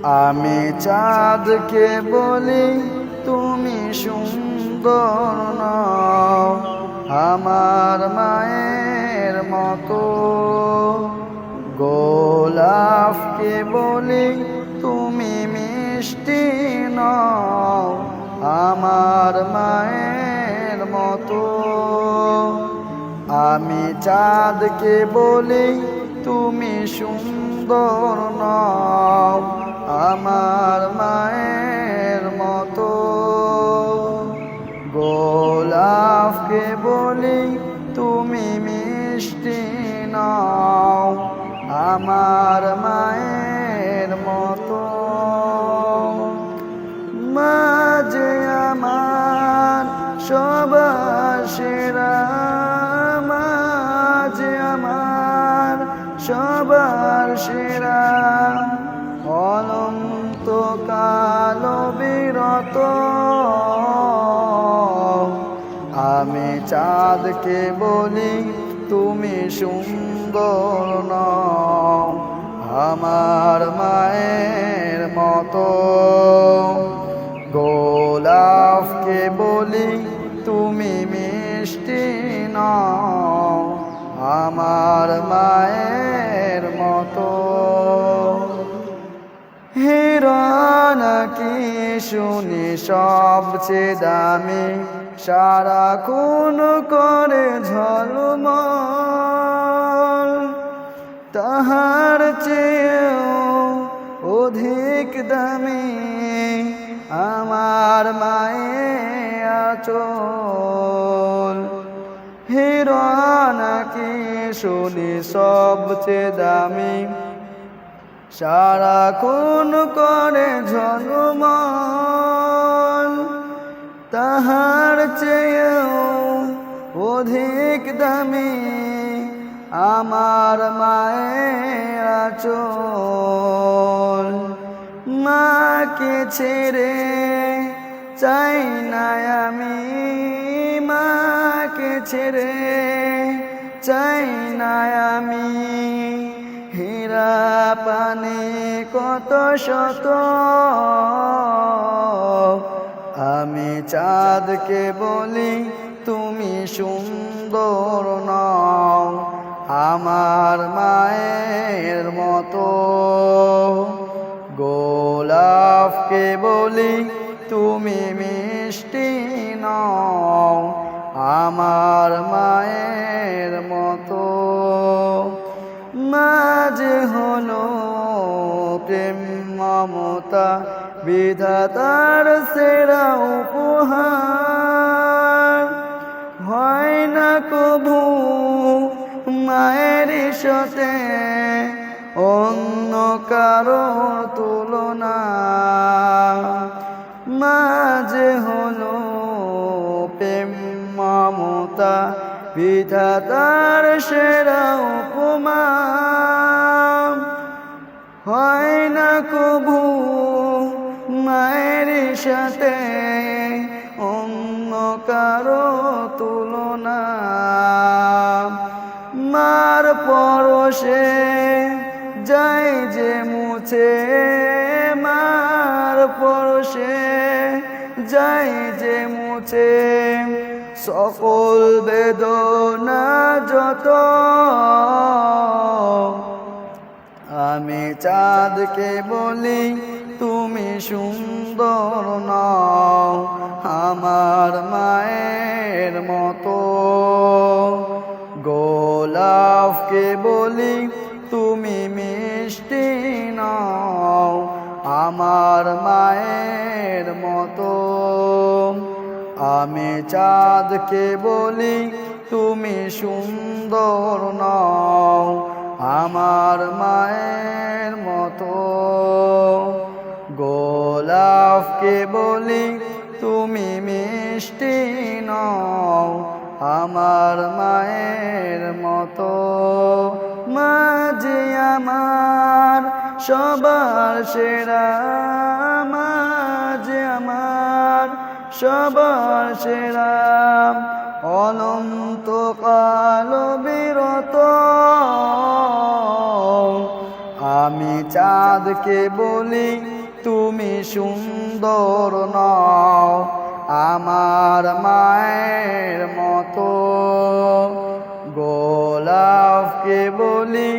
আমি চাঁদকে বলি তুমি সুন্দর নও আমার মায়ের মতো, গোলাপকে বলি তুমি মিষ্টি নও আমার মায়ের মতো। আমি চাঁদকে বলি তুমি সুন্দর নও আমার মায়ের মতো, গোলাপকে বলি তুমি মিষ্টি নও আমার মায়ের মতো। মা যে আমার সবার সেরা, মা যে আমার সবার সেরা, অনন্ত কাল বিরত। আমি চাঁদকে বলি তুমি সুন্দর নও আমার মায়ের মতো, গোলাপকে বলি তুমি মিষ্টি নও আমার মায়ের মতো। হীরা নাকি শুনি সবচেয়ে দামি, সারাক্ষণ করে ঝলমল, তাহার চেয়েও অধিক দামি আমার মায়ের আঁচল। হীরা নাকি শুনি সবচেয়ে দামি, সারাক্ষণ করে ঝলমল, তাহার চেয়েও অধিক দামি আমার মায়ের আঁচল। মাকে ছেড়ে চাই না আমি, মাকে ছেড়ে চাই না আমি, হীরা পানি কত শত। আমি চাঁদকে বলি তুমি সুন্দর নও আমার মায়ের মতো, গোলাপকে বলি তুমি মিষ্টি নও আমার মায়ের মতো। মা যে হলো প্রেম মমতা বিধাতার সেরা উপহার, হয় না কভু মায়ের সাথে অন্য কারো তুলনা। মা যে হলো প্রেম মমতা বিধাতার সেরা উপমা, হয় না কভু মায়ের সাথে অন্য কারো তুলনা। মার পরশে যাই যে মুছে, মার পরশে যাই যে মুছে, সকল বেদনা যত। আমি চাঁদকে বলি তুমি সুন্দর নও আমার মায়ের মতো, গোলাপকে বলি তুমি মিষ্টি নও আমার মায়ের মতো। আমি চাঁদকে বলি তুমি সুন্দর নও আমার মায়ের মতো, গোলাপকে বলি তুমি মিষ্টি নও আমার মায়ের মতো। মা যে আমার সবার সেরা, মা যে আমার সবার সেরা, অনন্ত কাল বিরত। আমি চাঁদকে বলি তুমি সুন্দর নও আমার মায়ের মতো। গোলাপকে বলি